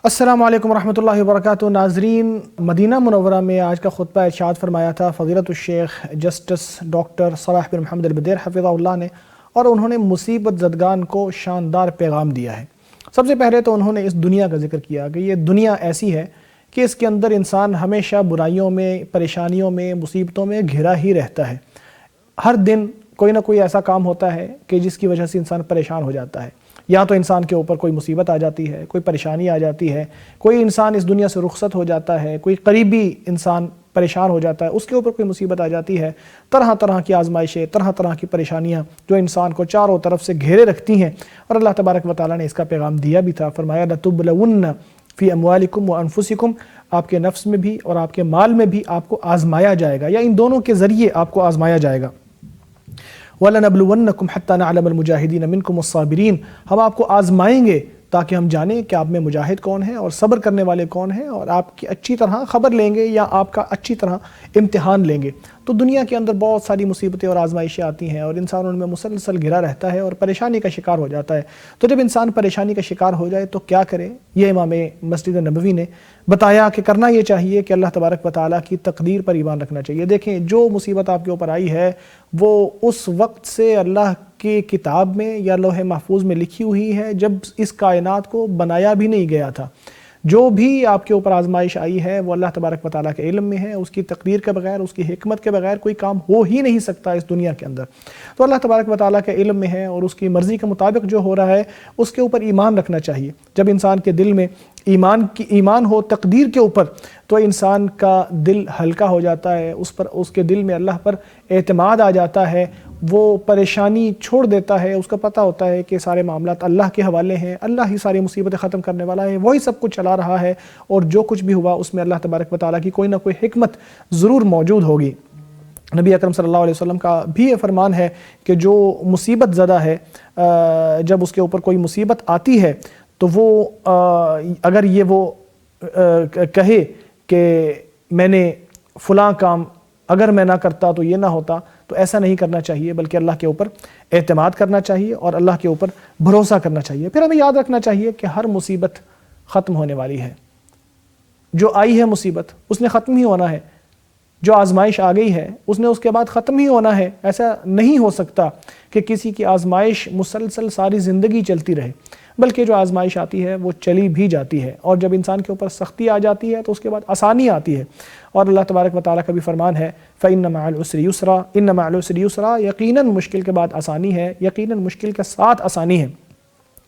السلام علیکم ورحمۃ اللہ وبرکاتہ۔ ناظرین، مدینہ منورہ میں آج کا خطبہ ارشاد فرمایا تھا فضیلت الشیخ جسٹس ڈاکٹر صلاح بن محمد البدیر حفظہ اللہ نے، اور انہوں نے مصیبت زدگان کو شاندار پیغام دیا ہے۔ سب سے پہلے تو انہوں نے اس دنیا کا ذکر کیا کہ یہ دنیا ایسی ہے کہ اس کے اندر انسان ہمیشہ برائیوں میں، پریشانیوں میں، مصیبتوں میں گھرا ہی رہتا ہے۔ ہر دن کوئی نہ کوئی ایسا کام ہوتا ہے کہ جس کی وجہ سے انسان پریشان ہو جاتا ہے۔ یا تو انسان کے اوپر کوئی مصیبت آ جاتی ہے، کوئی پریشانی آ جاتی ہے، کوئی انسان اس دنیا سے رخصت ہو جاتا ہے، کوئی قریبی انسان پریشان ہو جاتا ہے، اس کے اوپر کوئی مصیبت آ جاتی ہے۔ طرح طرح کی آزمائشیں، طرح طرح کی پریشانیاں جو انسان کو چاروں طرف سے گھیرے رکھتی ہیں، اور اللہ تبارک و تعالیٰ نے اس کا پیغام دیا بھی تھا۔ فرمایا لَتُبْلَوُنَّ فِي أَمْوَالِكُمْ وَأَنفُسِكُمْ، آپ کے نفس میں بھی اور آپ کے مال میں بھی آپ کو آزمایا جائے گا، یا ان دونوں کے ذریعے آپ کو آزمایا جائے گا۔ وَلَنَبْلُوَنَّكُمْ حَتَّى نَعْلَمَ الْمُجَاهِدِينَ مِنْكُمُ الصَّابِرِينَ، ہم آپ کو آزمائیں گے تاکہ ہم جانیں کہ آپ میں مجاہد کون ہیں اور صبر کرنے والے کون ہیں، اور آپ کی اچھی طرح خبر لیں گے یا آپ کا اچھی طرح امتحان لیں گے۔ تو دنیا کے اندر بہت ساری مصیبتیں اور آزمائشیں آتی ہیں، اور انسان ان میں مسلسل گھرا رہتا ہے اور پریشانی کا شکار ہو جاتا ہے۔ تو جب انسان پریشانی کا شکار ہو جائے تو کیا کرے؟ یہ امام مسجد نبوی نے بتایا کہ کرنا یہ چاہیے کہ اللہ تبارک و تعالیٰ کی تقدیر پر ایمان رکھنا چاہیے۔ دیکھیں، جو مصیبت آپ کے اوپر آئی ہے وہ اس وقت سے اللہ کی کتاب میں یا لوح محفوظ میں لکھی ہوئی ہے جب اس کائنات کو بنایا بھی نہیں گیا تھا۔ جو بھی آپ کے اوپر آزمائش آئی ہے وہ اللہ تبارک و تعالیٰ کے علم میں ہے، اس کی تقدیر کے بغیر، اس کی حکمت کے بغیر کوئی کام ہو ہی نہیں سکتا اس دنیا کے اندر۔ تو اللہ تبارک و تعالیٰ کے علم میں ہے، اور اس کی مرضی کے مطابق جو ہو رہا ہے اس کے اوپر ایمان رکھنا چاہیے۔ جب انسان کے دل میں ایمان ہو تقدیر کے اوپر تو انسان کا دل ہلکا ہو جاتا ہے، اس کے دل میں اللہ پر اعتماد آ جاتا ہے، وہ پریشانی چھوڑ دیتا ہے، اس کا پتہ ہوتا ہے کہ سارے معاملات اللہ کے حوالے ہیں، اللہ ہی ساری مصیبتیں ختم کرنے والا ہے، وہی سب کچھ چلا رہا ہے، اور جو کچھ بھی ہوا اس میں اللہ تبارک و تعالیٰ کی کوئی نہ کوئی حکمت ضرور موجود ہوگی۔ نبی اکرم صلی اللہ علیہ وسلم کا بھی یہ فرمان ہے کہ جو مصیبت زدہ ہے، جب اس کے اوپر کوئی مصیبت آتی ہے تو وہ اگر یہ وہ کہے کہ میں نے فلاں کام اگر میں نہ کرتا تو یہ نہ ہوتا، تو ایسا نہیں کرنا چاہیے، بلکہ اللہ کے اوپر اعتماد کرنا چاہیے اور اللہ کے اوپر بھروسہ کرنا چاہیے۔ پھر ہمیں یاد رکھنا چاہیے کہ ہر مصیبت ختم ہونے والی ہے۔ جو آئی ہے مصیبت اس نے ختم ہی ہونا ہے، جو آزمائش آ گئی ہے اس نے اس کے بعد ختم ہی ہونا ہے۔ ایسا نہیں ہو سکتا کہ کسی کی آزمائش مسلسل ساری زندگی چلتی رہے، بلکہ جو آزمائش آتی ہے وہ چلی بھی جاتی ہے، اور جب انسان کے اوپر سختی آ جاتی ہے تو اس کے بعد آسانی آتی ہے۔ اور اللہ تبارک و تعالیٰ کا بھی فرمان ہے فَإِنَّ مَعَ الْعُسْرِ يُسْرًا، إِنَّ مَعَ الْعُسْرِ يُسْرًا، یقیناً مشکل کے بعد آسانی ہے، یقیناً مشکل کے ساتھ آسانی ہے۔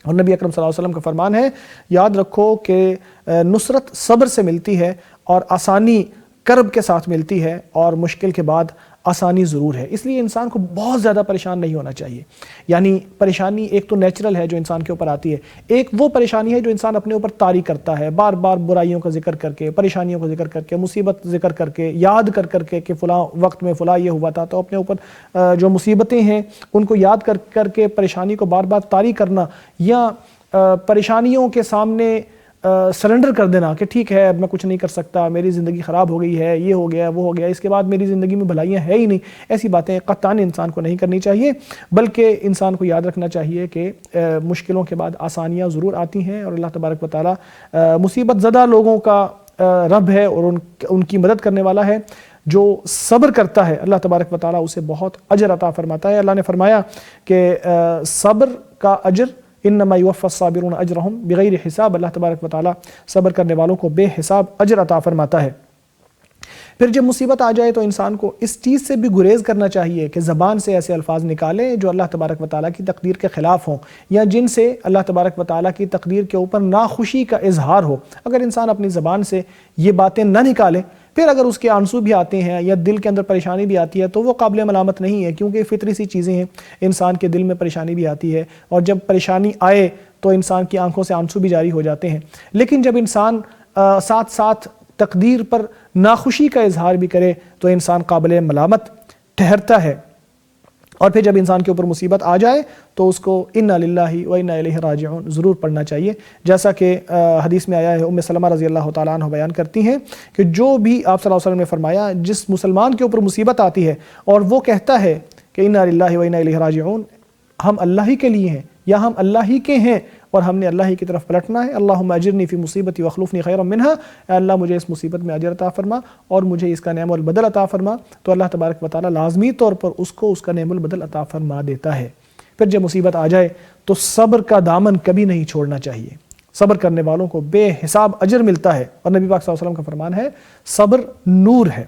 اور نبی اکرم صلی اللہ علیہ وسلم کا فرمان ہے، یاد رکھو کہ نصرت صبر سے ملتی ہے، اور آسانی کرب کے ساتھ ملتی ہے، اور مشکل کے بعد آسانی ضرور ہے۔ اس لیے انسان کو بہت زیادہ پریشان نہیں ہونا چاہیے۔ یعنی پریشانی ایک تو نیچرل ہے جو انسان کے اوپر آتی ہے، ایک وہ پریشانی ہے جو انسان اپنے اوپر طاری کرتا ہے، بار بار برائیوں کا ذکر کر کے، پریشانیوں کا ذکر کر کے، مصیبت ذکر کر کے، یاد کر کر کے کہ فلاں وقت میں فلاں یہ ہوا تھا، تو اپنے اوپر جو مصیبتیں ہیں ان کو یاد کر کر کے پریشانی کو بار بار طاری کرنا، یا پریشانیوں کے سامنے سرنڈر کر دینا کہ ٹھیک ہے اب میں کچھ نہیں کر سکتا، میری زندگی خراب ہو گئی ہے، یہ ہو گیا وہ ہو گیا، اس کے بعد میری زندگی میں بھلائیاں ہے ہی نہیں، ایسی باتیں قطعاً انسان کو نہیں کرنی چاہیے، بلکہ انسان کو یاد رکھنا چاہیے کہ مشکلوں کے بعد آسانیاں ضرور آتی ہیں، اور اللہ تبارک و تعالیٰ مصیبت زدہ لوگوں کا رب ہے اور ان کی مدد کرنے والا ہے۔ جو صبر کرتا ہے اللہ تبارک و تعالیٰ اسے بہت اجر عطا فرماتا ہے۔ اللہ نے فرمایا کہ صبر کا اجر انما یوفی الصابرون اجرہم بغیر حساب، اللہ تبارک و تعالیٰ صبر کرنے والوں کو بے حساب اجر عطا فرماتا ہے۔ پھر جب مصیبت آ جائے تو انسان کو اس چیز سے بھی گریز کرنا چاہیے کہ زبان سے ایسے الفاظ نکالیں جو اللہ تبارک و تعالیٰ کی تقدیر کے خلاف ہوں، یا جن سے اللہ تبارک و تعالیٰ کی تقدیر کے اوپر ناخوشی کا اظہار ہو۔ اگر انسان اپنی زبان سے یہ باتیں نہ نکالے، پھر اگر اس کے آنسو بھی آتے ہیں یا دل کے اندر پریشانی بھی آتی ہے تو وہ قابل ملامت نہیں ہے، کیونکہ فطری سی چیزیں ہیں، انسان کے دل میں پریشانی بھی آتی ہے، اور جب پریشانی آئے تو انسان کی آنکھوں سے آنسو بھی جاری ہو جاتے ہیں۔ لیکن جب انسان ساتھ ساتھ تقدیر پر ناخوشی کا اظہار بھی کرے تو انسان قابل ملامت ٹھہرتا ہے۔ اور پھر جب انسان کے اوپر مصیبت آ جائے تو اس کو انا للہ و انا الیہ راجعون ضرور پڑھنا چاہیے، جیسا کہ حدیث میں آیا ہے۔ ام سلمہ رضی اللہ تعالیٰ عنہ بیان کرتی ہیں کہ جو بھی آپ صلی اللہ علیہ وسلم نے فرمایا جس مسلمان کے اوپر مصیبت آتی ہے اور وہ کہتا ہے کہ انا للہ و انا الیہ راجعون، ہم اللہ ہی کے لیے ہیں یا ہم اللہ ہی کے ہیں اور ہم نے اللہ ہی کی طرف پلٹنا ہے۔ اللہم اجرنی فی مصیبتی واخلفنی خیرا منہا، اے اللہ مجھے اس مصیبت میں اجر عطا فرما اور مجھے اس کا نعم البدل عطا فرما، تو اللہ تبارک و تعالیٰ لازمی طور پر اس کو اس کا نعم البدل عطا فرما دیتا ہے۔ پھر جب مصیبت آ جائے تو صبر کا دامن کبھی نہیں چھوڑنا چاہیے، صبر کرنے والوں کو بے حساب اجر ملتا ہے، اور نبی پاک صلی اللہ علیہ وسلم کا فرمان ہے صبر نور ہے۔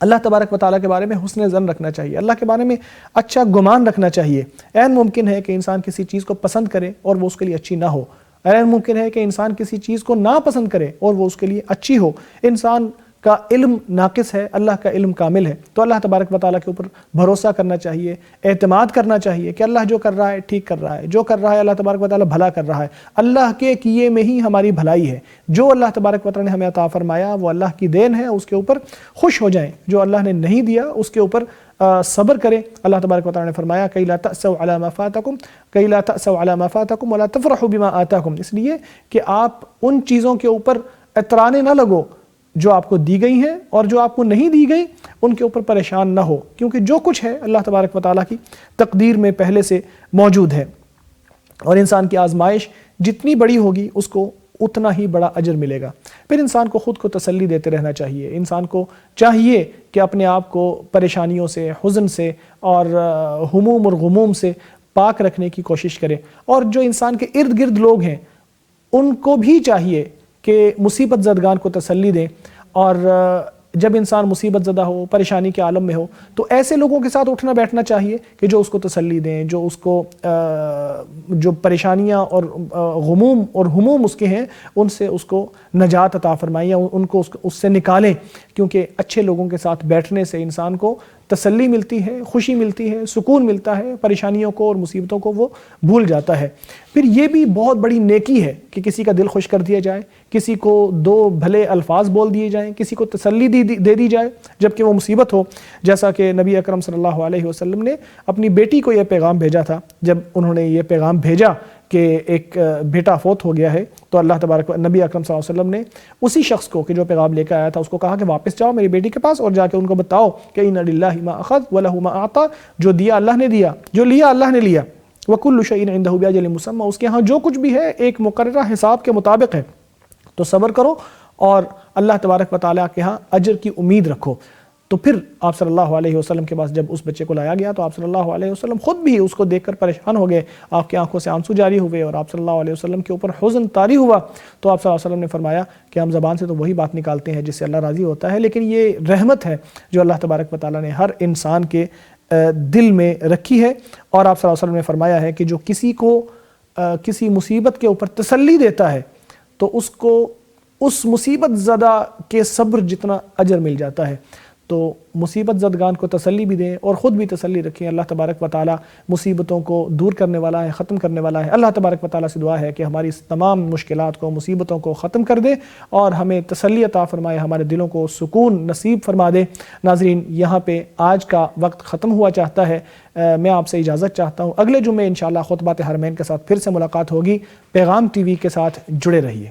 اللہ تبارک و تعالیٰ کے بارے میں حسن ظن رکھنا چاہیے، اللہ کے بارے میں اچھا گمان رکھنا چاہیے۔ عین ممکن ہے کہ انسان کسی چیز کو پسند کرے اور وہ اس کے لیے اچھی نہ ہو، عین ممکن ہے کہ انسان کسی چیز کو نا پسند کرے اور وہ اس کے لیے اچھی ہو۔ انسان کا علم ناقص ہے، اللہ کا علم کامل ہے، تو اللہ تبارک و تعالیٰ کے اوپر بھروسہ کرنا چاہیے، اعتماد کرنا چاہیے کہ اللہ جو کر رہا ہے ٹھیک کر رہا ہے، جو کر رہا ہے اللہ تبارک و تعالیٰ بھلا کر رہا ہے، اللہ کے کیے میں ہی ہماری بھلائی ہے۔ جو اللہ تبارک و تعالیٰ نے ہمیں عطا فرمایا وہ اللہ کی دین ہے، اس کے اوپر خوش ہو جائیں۔ جو اللہ نے نہیں دیا اس کے اوپر صبر کریں۔ اللہ تبارک و تعالیٰ نے فرمایا کئی لا تأسوا علی ما فاتکم کئی لا تأسوا علی ما فاتکم ولا تفرحوا بما آتاکم، اس لیے کہ آپ ان چیزوں کے اوپر اطرانے نہ لگو جو آپ کو دی گئی ہیں، اور جو آپ کو نہیں دی گئی ان کے اوپر پریشان نہ ہو، کیونکہ جو کچھ ہے اللہ تبارک و تعالیٰ کی تقدیر میں پہلے سے موجود ہے، اور انسان کی آزمائش جتنی بڑی ہوگی اس کو اتنا ہی بڑا اجر ملے گا۔ پھر انسان کو خود کو تسلی دیتے رہنا چاہیے، انسان کو چاہیے کہ اپنے آپ کو پریشانیوں سے، حزن سے اور ہموم اور غموم سے پاک رکھنے کی کوشش کرے، اور جو انسان کے ارد گرد لوگ ہیں ان کو بھی چاہیے کہ مصیبت زدگان کو تسلی دیں، اور جب انسان مصیبت زدہ ہو، پریشانی کے عالم میں ہو تو ایسے لوگوں کے ساتھ اٹھنا بیٹھنا چاہیے کہ جو اس کو تسلی دیں، جو اس کو جو پریشانیاں اور غموم اور ہموم اس کے ہیں ان سے اس کو نجات عطا فرمائیں، یا ان کو اس سے نکالیں، کیونکہ اچھے لوگوں کے ساتھ بیٹھنے سے انسان کو تسلی ملتی ہے، خوشی ملتی ہے، سکون ملتا ہے، پریشانیوں کو اور مصیبتوں کو وہ بھول جاتا ہے۔ پھر یہ بھی بہت بڑی نیکی ہے کہ کسی کا دل خوش کر دیا جائے، کسی کو دو بھلے الفاظ بول دیے جائیں، کسی کو تسلی دے دی جائے جبکہ وہ مصیبت ہو، جیسا کہ نبی اکرم صلی اللہ علیہ وسلم نے اپنی بیٹی کو یہ پیغام بھیجا تھا۔ جب انہوں نے یہ پیغام بھیجا کہ ایک بیٹا فوت ہو گیا ہے تو اللہ تبارک نبی اکرم صلی اللہ علیہ وسلم نے اسی شخص کو کہ جو پیغام لے کے آیا تھا اس کو کہا کہ واپس جاؤ میری بیٹی کے پاس اور جا کے ان کو بتاؤ کہ ان للہ ما اخذ ولہ ما اعطى، جو دیا اللہ نے دیا، جو لیا اللہ نے لیا، وکل شیء عنده باجل مسمى، اس کے ہاں جو کچھ بھی ہے ایک مقررہ حساب کے مطابق ہے۔ تو صبر کرو اور اللہ تبارک و تعالیٰ کے ہاں اجر کی امید رکھو۔ تو پھر آپ صلی اللہ علیہ وسلم کے پاس جب اس بچے کو لایا گیا تو آپ صلی اللہ علیہ وسلم خود بھی اس کو دیکھ کر پریشان ہو گئے، آپ کی آنکھوں سے آنسو جاری ہوئے اور آپ صلی اللہ علیہ وسلم کے اوپر حزن طاری ہوا۔ تو آپ صلی اللہ علیہ وسلم نے فرمایا کہ ہم زبان سے تو وہی بات نکالتے ہیں جس سے اللہ راضی ہوتا ہے، لیکن یہ رحمت ہے جو اللہ تبارک و تعالیٰ نے ہر انسان کے دل میں رکھی ہے، اور آپ صلی اللہ علیہ وسلم نے فرمایا ہے کہ جو کسی کو کسی مصیبت کے اوپر تسلی دیتا ہے تو اس کو اس مصیبت زدہ کے صبر جتنا اجر مل جاتا ہے۔ تو مصیبت زدگان کو تسلی بھی دیں اور خود بھی تسلی رکھیں۔ اللہ تبارک و تعالیٰ مصیبتوں کو دور کرنے والا ہے، ختم کرنے والا ہے۔ اللہ تبارک و تعالیٰ سے دعا ہے کہ ہماری تمام مشکلات کو، مصیبتوں کو ختم کر دے اور ہمیں تسلی عطا فرمائے، ہمارے دلوں کو سکون نصیب فرما دے۔ ناظرین، یہاں پہ آج کا وقت ختم ہوا چاہتا ہے، میں آپ سے اجازت چاہتا ہوں۔ اگلے جمعے انشاءاللہ خطبات حرمین کے ساتھ پھر سے ملاقات ہوگی۔ پیغام ٹی وی کے ساتھ جڑے رہیے۔